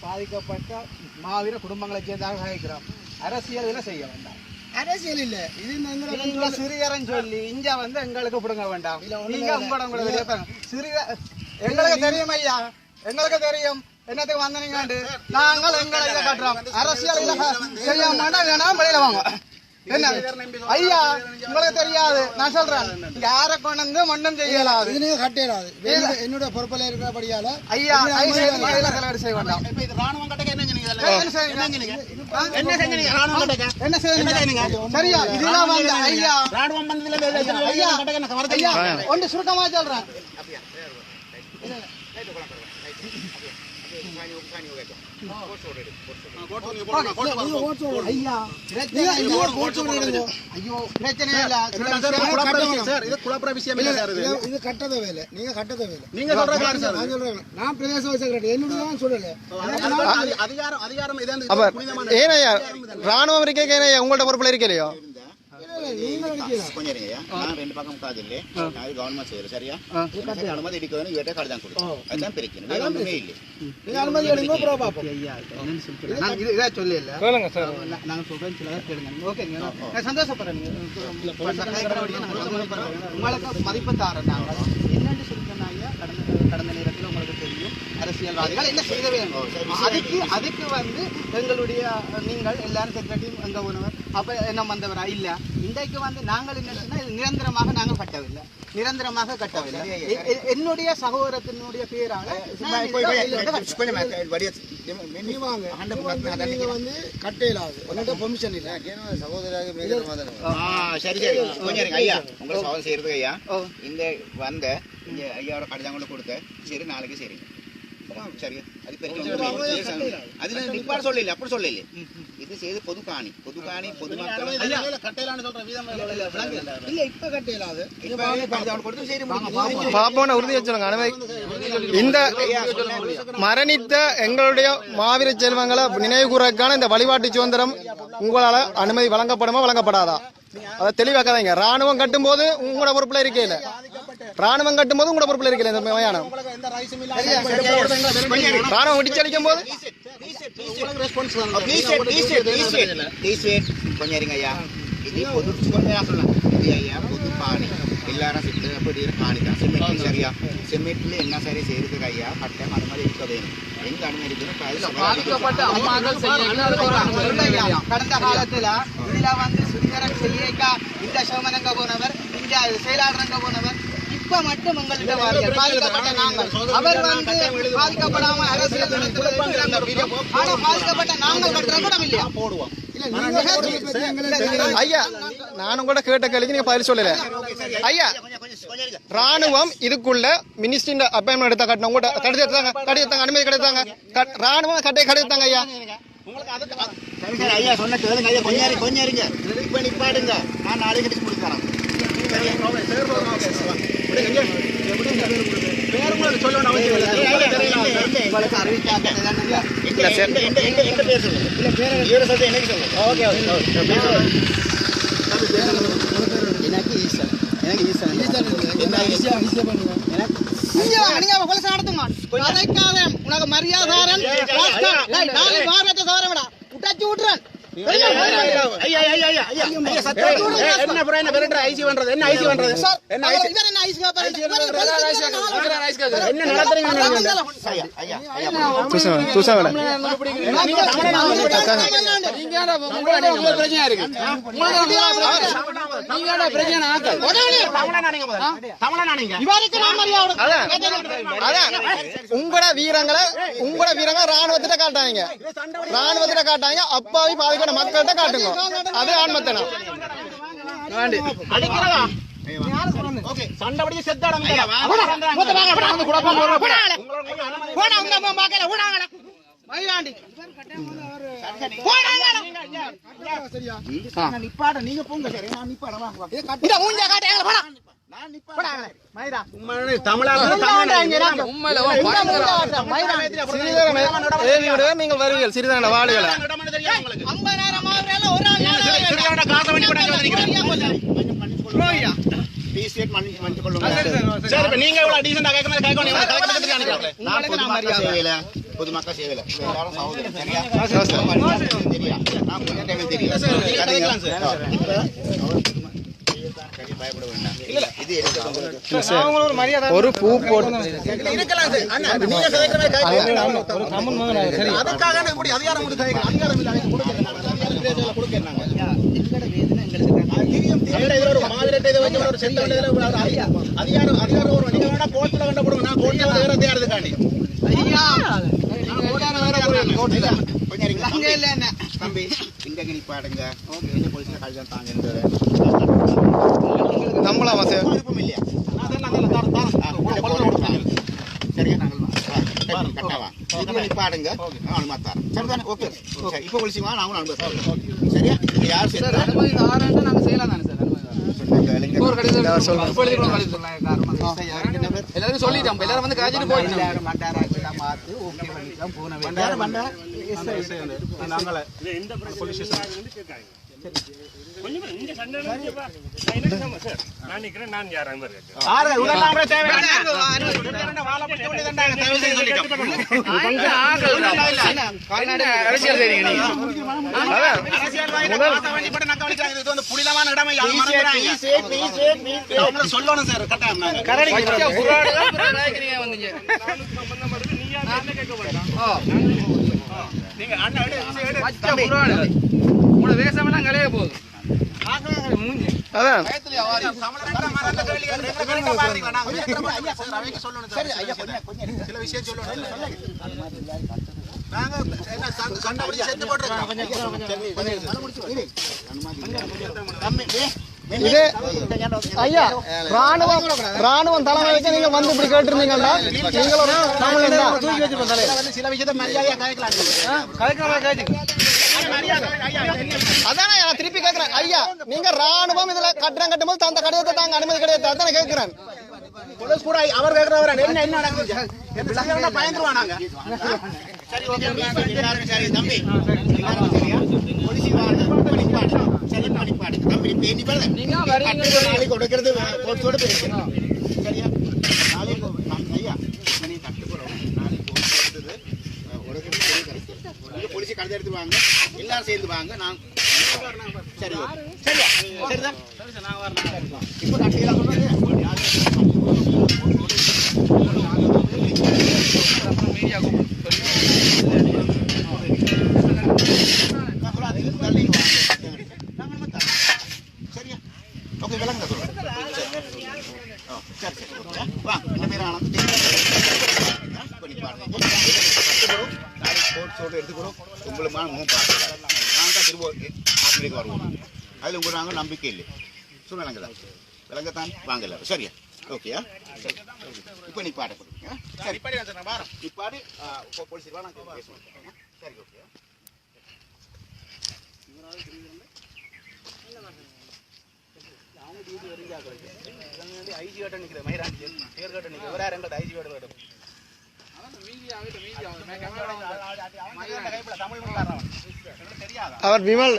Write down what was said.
பாதிக்கப்பட்ட மாவீர குடும்பங்களை சேர்ந்தாக கேட்கிறோம். அரசியல் செய்ய வேண்டாம். அரசியல் இல்ல இது நீங்க சிறியரன் சொல்லி இங்க வந்து எங்களுக்கு பிடுங்க வேண்டாம். நீங்க உங்களோட சிறிய எங்களுக்கு தெரியும் ஐயா, எங்களுக்கு தெரியும் என்னத்துக்கு வந்தீங்க. நாங்கள் எங்களை இதை கட்டுறோம். அரசியல் செய்ய மாட்டோம். வேணாம் வெளியில வாங்க. என்ன ஐயா உங்களுக்கு தெரியாது, நான் சொல்றேன். யாரை கொண்டு வந்து மண்ணும் செய்யலாது, கட்டலாது. என்னோட பொறுப்பில் இருக்கிறபடியால ஐயா செய்ய வேண்டாம். என்ன செய்யுங்க சரியா? இதெல்லாம் வந்து ஐயா ஐயா ஒன்று சுருக்கமா சொல்றேன். ராணுவம் இருக்கே உங்கள்ட்ட பொறுப்புல இருக்கலையோ? கொஞ்சம் நான் ரெண்டு பக்கம் காதில்லை, அது கவர்மெண்ட் செய்யறது சரியா? அனுமதி எடுக்கணும், இவட்ட காடு தான் கொடுக்கும். அதுதான் பிரச்சனை, வேற ஒண்ணுமே இல்லை. நீங்க அனுமதி எடுங்க ப்ரோ பாப்போம். நான் இத சொல்லல. சொல்லுங்க சார். நான் சொல்றேன் சில கேளுங்க. ஓகேங்க. நான் சந்தோஷப்படுறேன். உங்களுக்கு மதிப்பு தாரேன். நாங்க என்னன்னு சொல்றேன்னா கடந்த நேரத்தில் உங்களுக்கு தெரியும் அரசியல்வாதிகள் என்ன செய்யவே அதுக்கு வந்து எங்களுடைய நீங்கள் எல்லாரும் செக்ரட்டரியும் எங்க உணவர் அப்ப என்ன வந்தவரா இல்ல. இன்றைக்கு வந்து நாங்கள் என்ன சொன்னா நிரந்தரமாக நாங்கள் கட்டவில்லை, நிரந்தரமாக கட்டவில்லை. என்னுடைய சகோதரத்தினுடைய பேரால வந்து கட்டையிலாது பெர்மிஷன் இல்ல. சரி சரி கொஞ்சம் ஐயா உங்களை சவால் செய்யறதுக்கு ஐயா இந்த வந்த இங்க ஐயாவோட கடிதங்களை கொடுத்த சரி நாளைக்கு சரிங்க சரி. அதுல நிப்பாட சொல்லல, அப்படி சொல்லல. இது செய்து பொது காணி பொதுமக்கள் இந்த மரணித்த எங்களுடைய மாவீர செல்வங்களை நினைவு கூறக்கான இந்த வழிபாட்டு சுதந்திரம் உங்களால அனுமதி வழங்கப்படுமா வழங்கப்படாதா? அதை தெளிவாக்காதீங்க. ராணுவம் கட்டும் போது உங்களோட பொறுப்புல இருக்கல, ராணுவம் கட்டும் போது உங்களோட பொறுப்புல இருக்கல. இந்த மயானம் ராணுவம் இடிச்சளிக்கும் போது கொஞ்சம் இருங்க ஐயா. இது பொது ஐயா பொது காணி எல்லாரும் சிட்டு அப்படி காணிதான் செமெட்ரி சரியா? செமெட்ரில என்ன சரி செய்யறதுக்கு ஐயா கட்டம் அனுமதி இருக்க வேணும். எங்க அனுமதி கடந்த காலத்துல இதுல வந்து சுதந்திரம் செய்யக்கா இந்த சோமனங்க போனவர், இந்த செயலாளரங்க போனவர், இப்ப மட்டும் எங்கள்கிட்ட பாதிக்கப்பட்ட நாங்கள் அவர் வந்து பாதிக்கப்படாம அரசியல் ஆனா பாதிக்கப்பட்ட நாங்கள் கட்டுற கூட இல்லையா போடுவோம். ஐயா நானும் கூட கேட்ட கேள்விக்கு நீங்க பதில் சொல்லல ஐயா. ராணுவம் இதுக்குள்ள மினிஸ்ட்ரி அப்பாயின்மெண்ட் எடுத்தா கட்டணும், உங்கள்கிட்ட கடிதத்தாங்க அனுமதி கிடைத்தாங்க, ராணுவம் கடிதத்தாங்க ஐயா. ஐயா சொன்ன கேளுங்க ஐயா, கொஞ்சம் இருங்க இப்ப நிப்பாடுங்க, நான் நாளைக்கு கடிச்சு முடிக்கிறேன். உனக்கு மரியாதாரன் உட்டாச்சு விட்டுறேன். உங்களோட வீரங்களை ராணுவத்திட்ட காட்டாங்க, ராணுவத்திட்ட காட்டாங்க, அப்பாவி பாதிக்கிற மக்கள்கிட்ட காட்டுங்க. அது ஆன்மத்தனம். நீங்க போங்க சரி, நான் நிப்பாட நீங்கள் வருவீர்கள் சிறிதான வாழுகளை நீங்க பொதுமக்கள் சேவையில எல்லாரும் சகோதரன் சரியா தெரியா நான் கொஞ்சம் டைம் தெரியல பயப்பட வேண்டாம் இல்ல இது ஒரு பூ போட்டு அதுக்காக இப்படி அதிகாரம் அதிகாரம் இல்லை தம்பி இங்க பாடுங்க நம்மளா மாசே விருப்பம் இல்லையா சரியா நாங்கள் கட்டாவா பாடுங்க அனுமத்தாரன் சரிதானே ஓகே இப்போ ஒழிச்சுமா நாங்களும் அனுமதி சரியா யார் நாங்க செய்யலாம் தானே சார் எல்லாரும் சொல்லிட்டோம் எல்லாரும் வந்து காய்ச்சிட்டு போயிட்டோம் மாத்து ஓகே பண்ணிட்டோம் போன சொல்லணும் சார் வேசமெல்லாம் கலைய போகுது அதான் சில விஷயம் சொல்லணும் இது ஐயா ராணுவம் தலைமை வச்சு நீங்க வந்து இப்படி கேட்டிருந்தீங்கன்னா நீங்களும் சில விஷயத்தை மரியாதையா அதானே நான் திருப்பி கேட்கிறேன் ஐயா நீங்க ராணுவம் இதுல கட்டணம் கட்டும் போது அந்த கடிதத்தை தாங்க அனுமதி கிடையாது அதானே கேட்கிறேன் கூட அவர் கேட்கிறவர் என்ன என்ன நடக்குது பயந்துருவானாங்க சரி தம்பி சரி படிப்பாடு தம்பி பேணி பாரு நாளைக்கு கொடுக்கறது கோச்சோட பேசுறேன் சரியா நாளைக்கு ஐயா நீ தட்டு போறோம் நாளைக்கு கொடுக்கிறது கொடுக்கிறது சரி கிடைக்கும் போலீஸ் கடை எடுத்து வாங்க எல்லாரும் சேர்ந்து வாங்க நான் சரி சரியா சரிதான் நான் வரேன் இப்போ கட்டிலாம் சொல்றேன் ஓகே விளங்க வா என்ன பேர் ஆனந்த் எடுத்துக்கிறோம் உங்களுக்கு முகம் பார்க்கலாம் நான் தான் திரும்ப ஆசிரியருக்கு வருவோம் அதில் உங்களுக்கு நாங்கள் நம்பிக்கை இல்லை சொல்லுங்களா விளங்கத்தான் வாங்கல சரியா ஓகேயா இப்போ நீ பாட கொடுங்க சரி நிப்பாடு போலீஸ் வா நாங்கள் பேசுவோம் சரி ஓகே ஐஜி கிட்ட நிக்கிற மயிராஞ்சி பேர் கிட்ட நிக்கிற வேற எங்க ஐஜி கிட்ட வேணும் அவர் விமல்